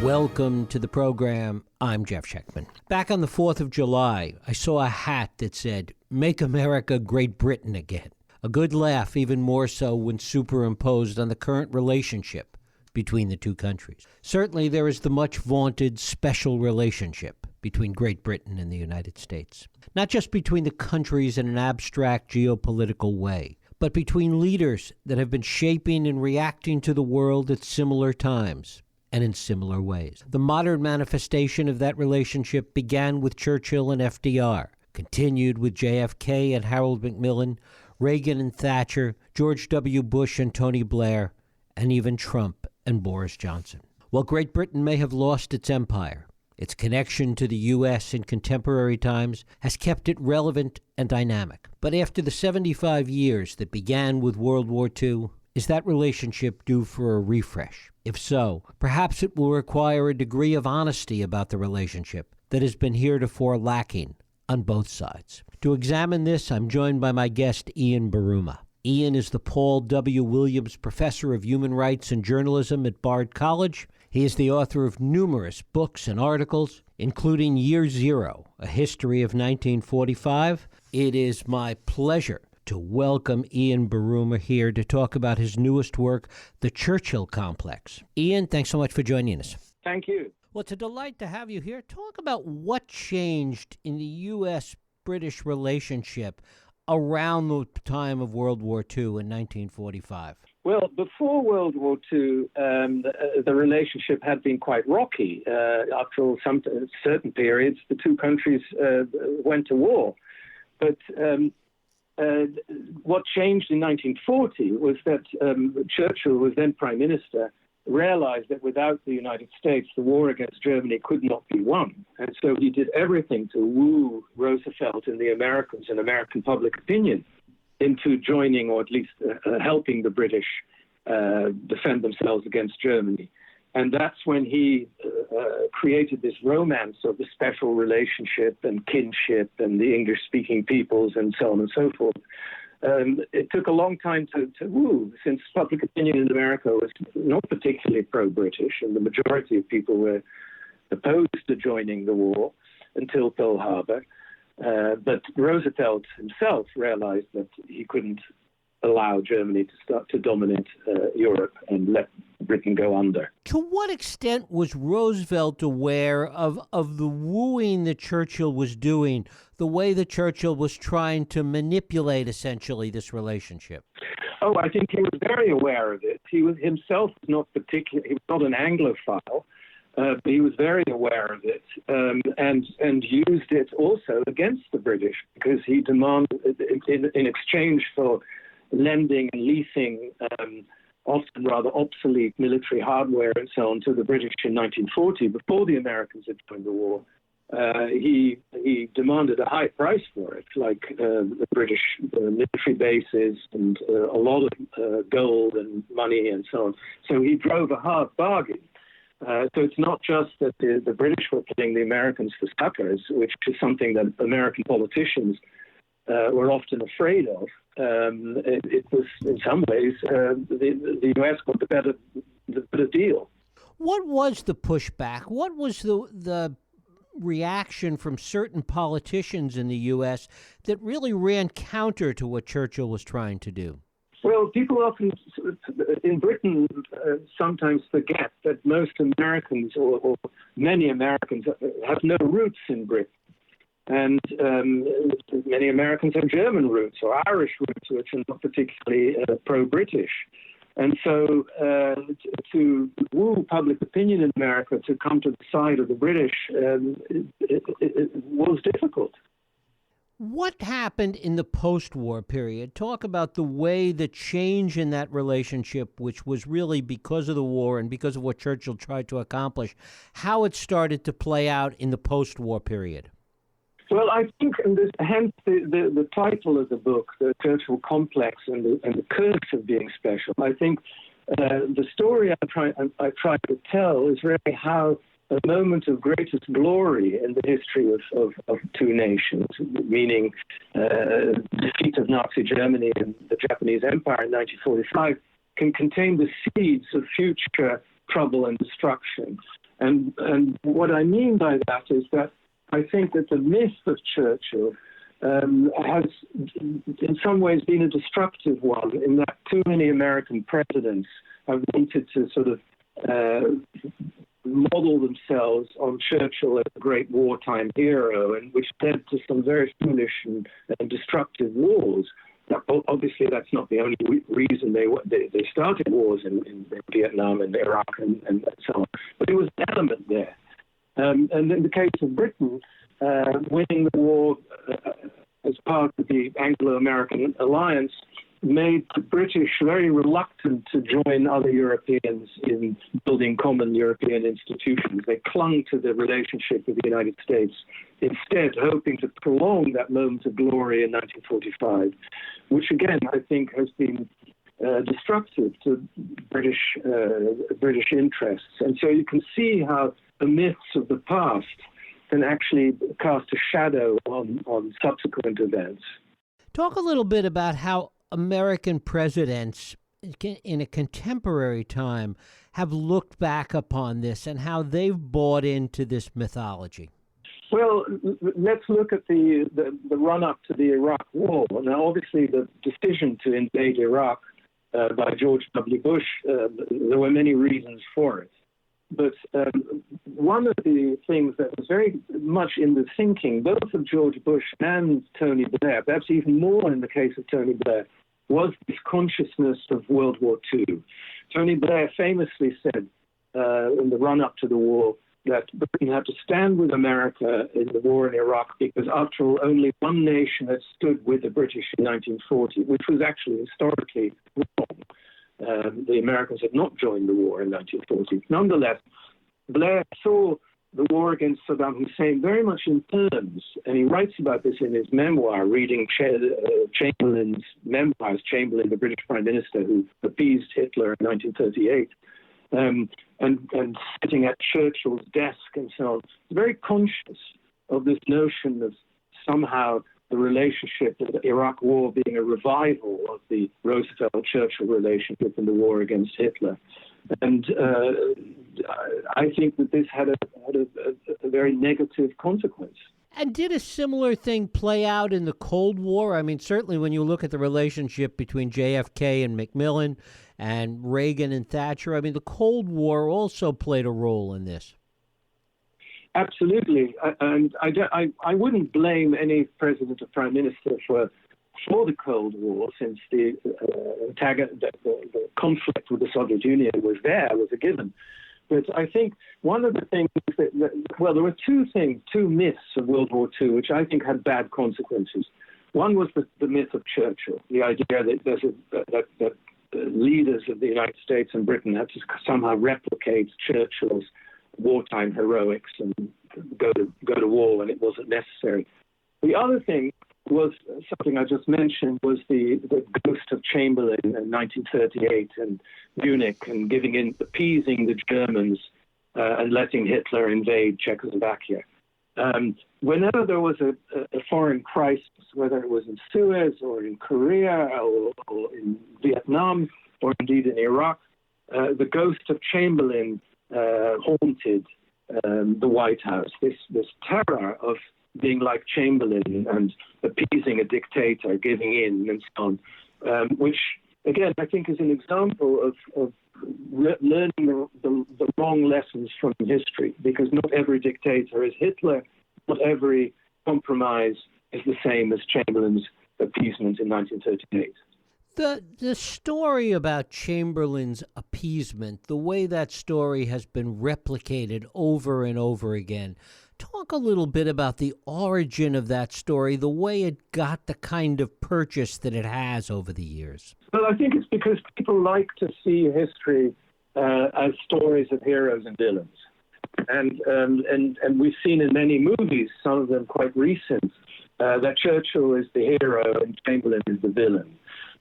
Welcome to the program. I'm Jeff Schechtman. Back on the 4th of July, I saw a hat that said, "Make America Great Britain Again." A good laugh, even more so when superimposed on the current relationship between the two countries. Certainly, there is the much vaunted special relationship between Great Britain and the United States. Not just between the countries in an abstract geopolitical way, but between leaders that have been shaping and reacting to the world at similar times and in similar ways. The modern manifestation of that relationship began with Churchill and FDR, continued with JFK and Harold Macmillan, Reagan and Thatcher, George W. Bush and Tony Blair, and even Trump and Boris Johnson. While Great Britain may have lost its empire, its connection to the U.S. in contemporary times has kept it relevant and dynamic. But after the 75 years that began with World War II, is that relationship due for a refresh? If so, perhaps it will require a degree of honesty about the relationship that has been heretofore lacking on both sides. To examine this, I'm joined by my guest, Ian Buruma. Ian is the Paul W. Williams Professor of Human Rights and Journalism at Bard College. He is the author of numerous books and articles, including Year Zero, A History of 1945. It is my pleasure to welcome Ian Buruma here to talk about his newest work, The Churchill Complex. Ian, thanks so much for joining us. Thank you. Well, it's a delight to have you here. Talk about what changed in the U.S.-British relationship around the time of World War II in 1945. Well, before World War II, the relationship had been quite rocky. After all, certain periods, the two countries went to war. But what changed in 1940 was that Churchill, who was then Prime Minister, realized that without the United States, the war against Germany could not be won. And so he did everything to woo Roosevelt and the Americans and American public opinion into joining, or at least helping the British defend themselves against Germany. And that's when he created this romance of the special relationship and kinship and the English-speaking peoples and so on and so forth. It took a long time to woo, since public opinion in America was not particularly pro-British, and the majority of people were opposed to joining the war until Pearl Harbor. But Roosevelt himself realized that he couldn't allow Germany to start to dominate Europe and let Britain go under. To what extent was Roosevelt aware of the wooing that Churchill was doing, the way that Churchill was trying to manipulate, essentially, this relationship? Oh, I think he was very aware of it. He was himself not particularly, he was not an Anglophile, but he was very aware of it and used it also against the British, because he demanded, in exchange for lending and leasing often rather obsolete military hardware and so on to the British in 1940, before the Americans had joined the war, he demanded a high price for it, like the British military bases and a lot of gold and money and so on. So he drove a hard bargain. So it's not just that the British were playing the Americans for suckers, which is something that American politicians were often afraid of. It was, in some ways, the U.S. got the better deal. What was the pushback? What was the reaction from certain politicians in the U.S. that really ran counter to what Churchill was trying to do? Well, people often in Britain sometimes forget that most Americans, or many Americans, have no roots in Britain. And many Americans have German roots or Irish roots, which are not particularly pro-British. And so to woo public opinion in America to come to the side of the British it was difficult. What happened in the post-war period? Talk about the way the change in that relationship, which was really because of the war and because of what Churchill tried to accomplish, how it started to play out in the post-war period. Well, I think, hence the title of the book, The Churchill Complex and the curse of being special. I think the story I try to tell is really how a moment of greatest glory in the history of two nations, meaning defeat of Nazi Germany and the Japanese Empire in 1945, can contain the seeds of future trouble and destruction. And what I mean by that is that I think that the myth of Churchill has in some ways been a destructive one, in that too many American presidents have wanted to sort of model themselves on Churchill as a great wartime hero, and which led to some very foolish and destructive wars. Now, obviously, that's not the only reason they started wars in Vietnam and Iraq and so on, but there was an element there. And in the case of Britain, winning the war as part of the Anglo-American alliance made the British very reluctant to join other Europeans in building common European institutions. They clung to the relationship with the United States, instead hoping to prolong that moment of glory in 1945, which again I think has been destructive to British interests. And so you can see how the myths of the past can actually cast a shadow on subsequent events. Talk a little bit about how American presidents in a contemporary time have looked back upon this and how they've bought into this mythology. Well, let's look at the run-up to the Iraq War. Now, obviously, the decision to invade Iraq by George W. Bush, there were many reasons for it. But one of the things that was very much in the thinking, both of George Bush and Tony Blair, perhaps even more in the case of Tony Blair, was this consciousness of World War II. Tony Blair famously said in the run-up to the war that Britain had to stand with America in the war in Iraq because, after all, only one nation had stood with the British in 1940, which was actually historically wrong. The Americans had not joined the war in 1940. Nonetheless, Blair saw the war against Saddam Hussein very much in terms, and he writes about this in his memoir, reading Chamberlain's memoirs, Chamberlain, the British Prime Minister who appeased Hitler in 1938, and sitting at Churchill's desk and so on. Very conscious of this notion of somehow the relationship of the Iraq War being a revival of the Roosevelt-Churchill relationship in the war against Hitler. And I think that this had a very negative consequence. And did a similar thing play out in the Cold War? I mean, certainly when you look at the relationship between JFK and Macmillan and Reagan and Thatcher, I mean, the Cold War also played a role in this. Absolutely. And I wouldn't blame any president or prime minister for the Cold War, since the conflict with the Soviet Union was a given. But I think one of the things well, there were two myths of World War II, which I think had bad consequences. One was the myth of Churchill, the idea that leaders of the United States and Britain had to somehow replicate Churchill's wartime heroics and go to war when it wasn't necessary. The other thing was something I just mentioned, was the ghost of Chamberlain in 1938 and Munich, and appeasing the Germans and letting Hitler invade Czechoslovakia. Whenever there was a foreign crisis, whether it was in Suez or in Korea or in Vietnam or indeed in Iraq, the ghost of Chamberlain haunted the White House. This terror of being like Chamberlain and appeasing a dictator, giving in, and so on, which, again, I think is an example of learning the wrong lessons from history, because not every dictator is Hitler, not every compromise is the same as Chamberlain's appeasement in 1938. The story about Chamberlain's appeasement, the way that story has been replicated over and over again, talk a little bit about the origin of that story, the way it got the kind of purchase that it has over the years. Well, I think it's because people like to see history as stories of heroes and villains. And we've seen in many movies, some of them quite recent, that Churchill is the hero and Chamberlain is the villain.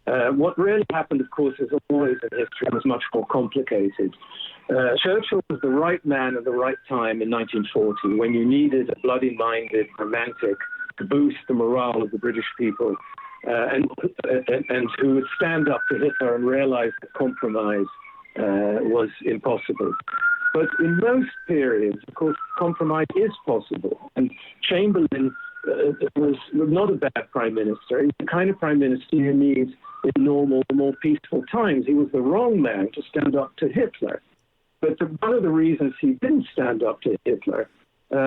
What really happened, of course, as always in history, was much more complicated. Churchill was the right man at the right time in 1940, when you needed a bloody-minded romantic to boost the morale of the British people, and who would stand up to Hitler and realize that compromise was impossible. But in most periods, of course, compromise is possible. And Chamberlain was not a bad prime minister. He's the kind of prime minister you need in normal, more peaceful times. He was the wrong man to stand up to Hitler. But one of the reasons he didn't stand up to Hitler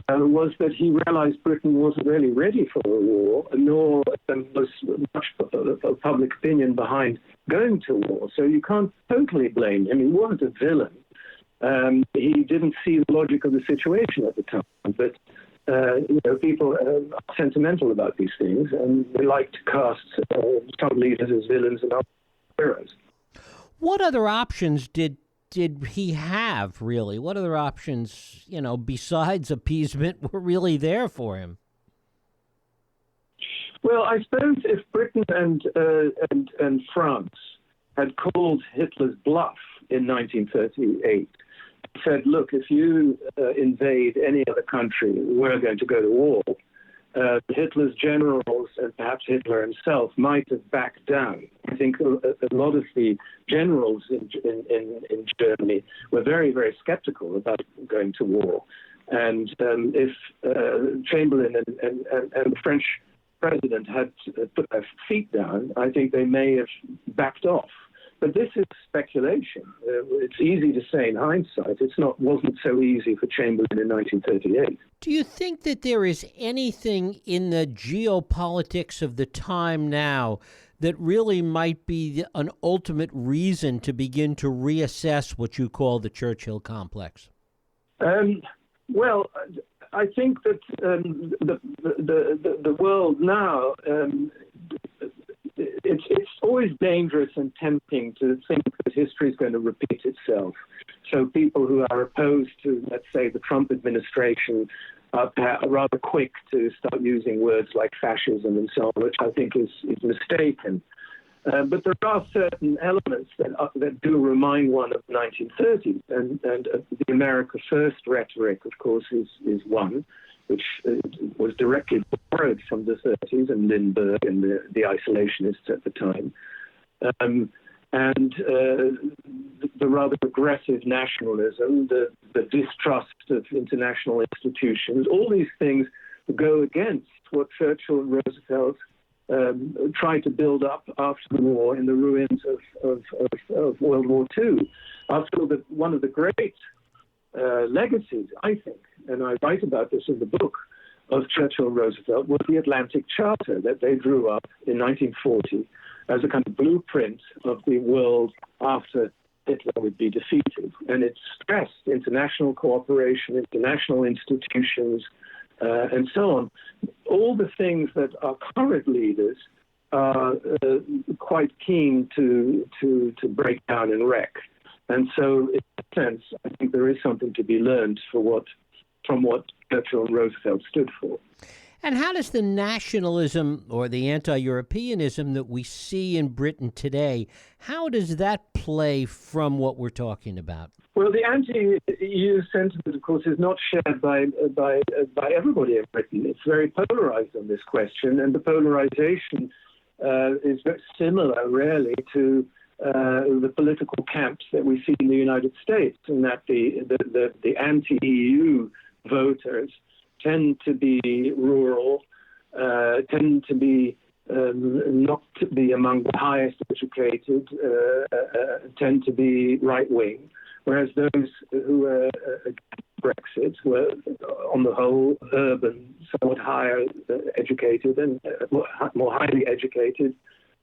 was that he realized Britain wasn't really ready for a war, nor was much public opinion behind going to war. So you can't totally blame him. He wasn't a villain. He didn't see the logic of the situation at the time. But people are sentimental about these things, and they like to cast some leaders as villains and others as heroes. What other options did he have, really? What other options, besides appeasement, were really there for him? Well, I suppose if Britain and France had called Hitler's bluff in 1938, said, look, if you invade any other country, we're going to go to war, Hitler's generals and perhaps Hitler himself might have backed down. I think a lot of the generals in Germany were very, very skeptical about going to war. And if Chamberlain and the French president had put their feet down, I think they may have backed off. But this is speculation. It's easy to say in hindsight. Wasn't so easy for Chamberlain in 1938. Do you think that there is anything in the geopolitics of the time now that really might be an ultimate reason to begin to reassess what you call the Churchill Complex? Well, I think that the world now. It's always dangerous and tempting to think that history is going to repeat itself. So people who are opposed to, let's say, the Trump administration are rather quick to start using words like fascism and so on, which I think is mistaken. But there are certain elements that do remind one of the 1930s, and the America First rhetoric, of course, is one, which was directly borrowed from the 30s and Lindbergh and the isolationists at the time. And the rather aggressive nationalism, the distrust of international institutions, all these things go against what Churchill and Roosevelt tried to build up after the war in the ruins of World War II. After all, one of the great legacies, I think, and I write about this in the book, of Churchill and Roosevelt was the Atlantic Charter that they drew up in 1940 as a kind of blueprint of the world after Hitler would be defeated. And it stressed international cooperation, international institutions, and so on. All the things that our current leaders are quite keen to break down and wreck. And so, in a sense, I think there is something to be learned from what Churchill and Roosevelt stood for. And how does the nationalism or the anti-Europeanism that we see in Britain today, how does that play from what we're talking about? Well, the anti-EU sentiment, of course, is not shared by everybody in Britain. It's very polarized on this question, and the polarization is very similar, really, to the political camps that we see in the United States, and that the anti-EU voters tend to be rural, tend to be not to be among the highest educated, tend to be right-wing, whereas those who are against Brexit were, on the whole, urban, somewhat higher educated and more highly educated,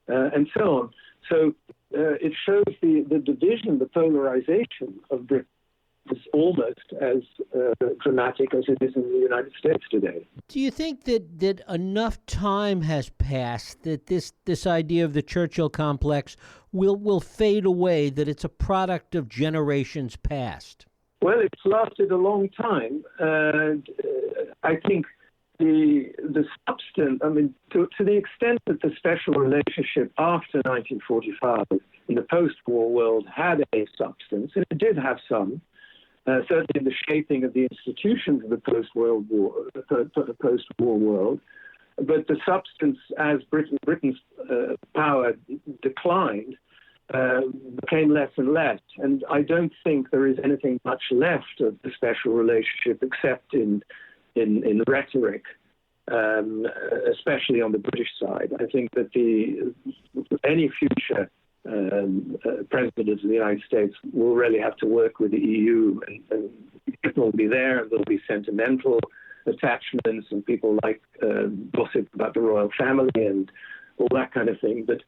and so on. So it shows the division, the polarization of Britain is almost as dramatic as it is in the United States today. Do you think that enough time has passed that this idea of the Churchill Complex will fade away, that it's a product of generations past? Well, it's lasted a long time. I think the substance, I mean, to the extent that the special relationship after 1945 in the post-war world had a substance, and it did have some, certainly in the shaping of the institutions of the post-war world. But the substance, as Britain's power declined, the became less and less. And I don't think there is anything much left of the special relationship except in rhetoric, especially on the British side. I think that any future president of the United States will really have to work with the EU, and people will be there, and there'll be sentimental attachments, and people like gossip about the royal family and all that kind of thing. But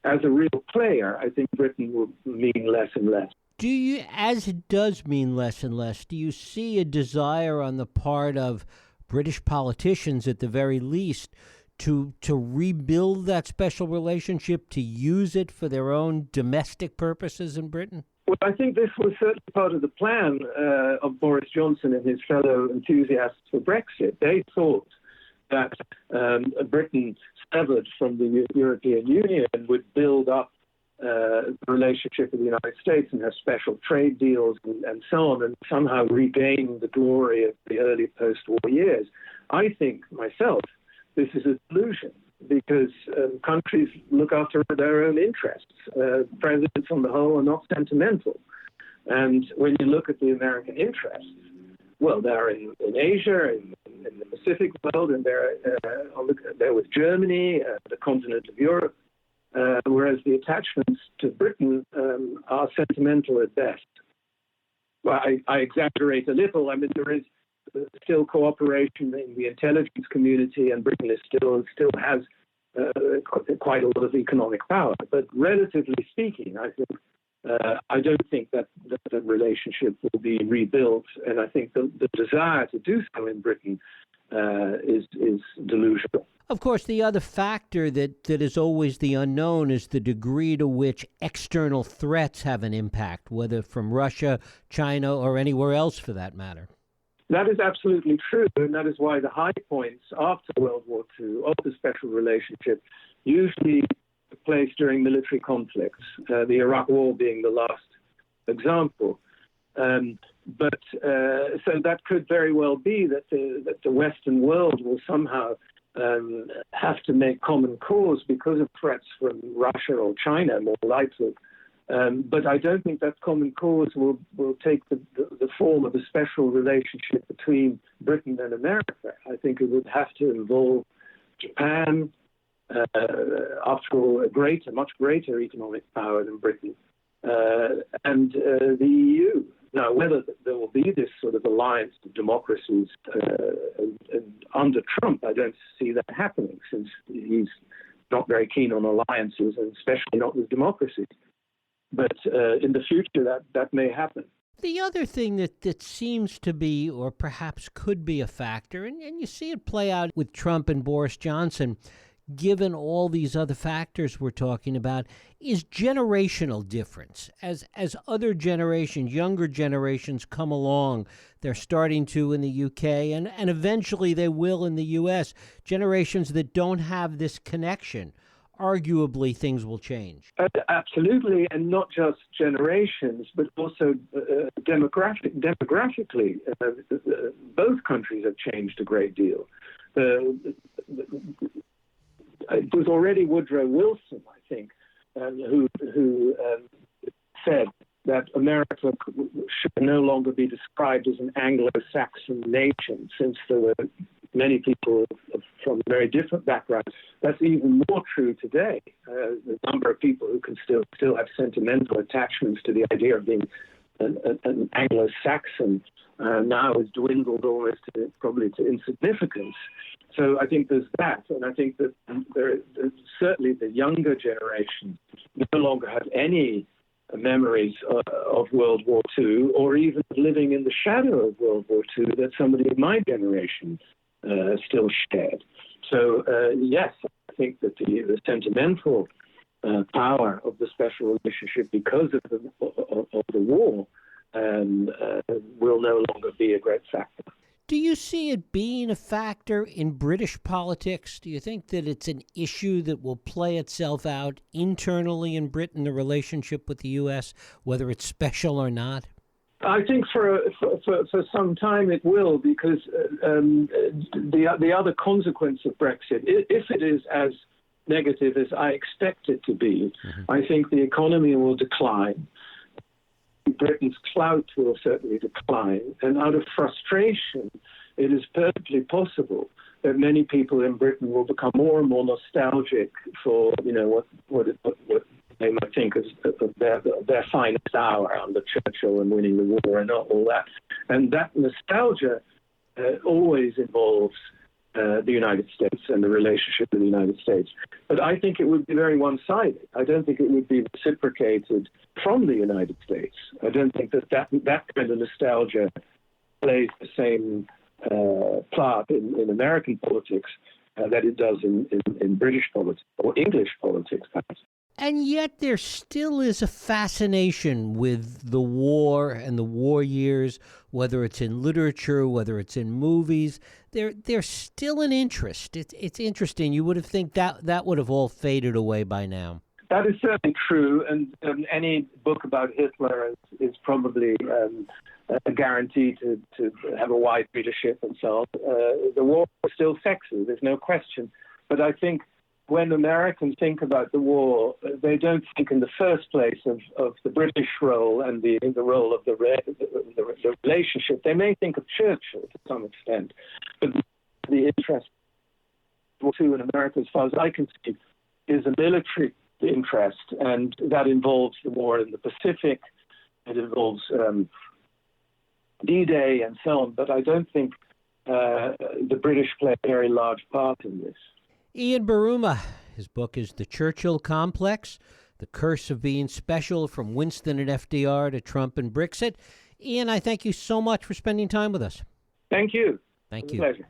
as a real player, I think Britain will mean less and less. Do you, as it does mean less and less, do you see a desire on the part of British politicians, at the very least, to rebuild that special relationship, to use it for their own domestic purposes in Britain? Well, I think this was certainly part of the plan of Boris Johnson and his fellow enthusiasts for Brexit. They thought that Britain, severed from the European Union, would build up the relationship with the United States and have special trade deals and so on, and somehow regain the glory of the early post-war years. I think, myself, this is a delusion, because countries look after their own interests. Presidents on the whole are not sentimental. And when you look at the American interests, well, they're in Asia, in the Pacific world, and they're with Germany, the continent of Europe, whereas the attachments to Britain are sentimental at best. Well, I exaggerate a little. I mean, there is still cooperation in the intelligence community, and Britain still has quite a lot of economic power. But relatively speaking, I don't think that the relationship will be rebuilt, and I think the desire to do so in Britain is delusional. Of course, the other factor that is always the unknown is the degree to which external threats have an impact, whether from Russia, China, or anywhere else for that matter. That is absolutely true, and that is why the high points after World War II of the special relationship usually took place during military conflicts, the Iraq War being the last example. But so that could very well be that the Western world will somehow have to make common cause because of threats from Russia or China, more likely. But I don't think that common cause will take the form of a special relationship between Britain and America. I think it would have to involve Japan, after all, a much greater economic power than Britain, and the EU. Now, whether there will be this sort of alliance of democracies under Trump, I don't see that happening, since he's not very keen on alliances, and especially not with democracies. But in the future, that may happen. The other thing that seems to be, or perhaps could be a factor, and you see it play out with Trump and Boris Johnson, given all these other factors we're talking about, is generational difference. As other generations, younger generations come along, they're starting to in the UK, and eventually they will in the US, generations that don't have this connection. Arguably, things will change. Absolutely, and not just generations, but also demographically. Both countries have changed a great deal. It was already Woodrow Wilson, I think, who said that America should no longer be described as an Anglo-Saxon nation, since there were many people from very different backgrounds. That's even more true today. The number of people who can still have sentimental attachments to the idea of being an Anglo-Saxon now has dwindled almost probably to insignificance. So I think there's that, and I think that there's certainly the younger generation no longer have any memories of World War II, or even living in the shadow of World War II that somebody of my generation still shared. So yes, I think that the sentimental power of the special relationship because of the war will no longer be a great factor. Do you see it being a factor in British politics? Do you think that it's an issue that will play itself out internally in Britain, the relationship with the U.S., whether it's special or not? I think for some time it will, because the other consequence of Brexit, if it is as negative as I expect it to be. I think the economy will decline. Britain's clout will certainly decline. And out of frustration, it is perfectly possible that many people in Britain will become more and more nostalgic for, what they might think of their finest hour under Churchill and winning the war and all that. And that nostalgia always involves the United States and the relationship with the United States. But I think it would be very one-sided. I don't think it would be reciprocated from the United States. I don't think that kind of nostalgia plays the same part in American politics that it does in British politics or English politics, perhaps. And yet there still is a fascination with the war and the war years, whether it's in literature, whether it's in movies. There's still an interest. It's interesting. You would have think that would have all faded away by now. That is certainly true, and any book about Hitler is probably a guarantee to have a wide readership and so on. The war is still sexy, there's no question. But I think when Americans think about the war, they don't think in the first place of the British role and the role of the relationship. They may think of Churchill to some extent, but the interest in America, as far as I can see, is a military interest, and that involves the war in the Pacific. It involves D-Day and so on, but I don't think the British play a very large part in this. Ian Buruma, his book is The Churchill Complex, The Curse of Being Special, from Winston and FDR to Trump and Brexit. Ian, I thank you so much for spending time with us. Thank you. Thank It was you. a pleasure.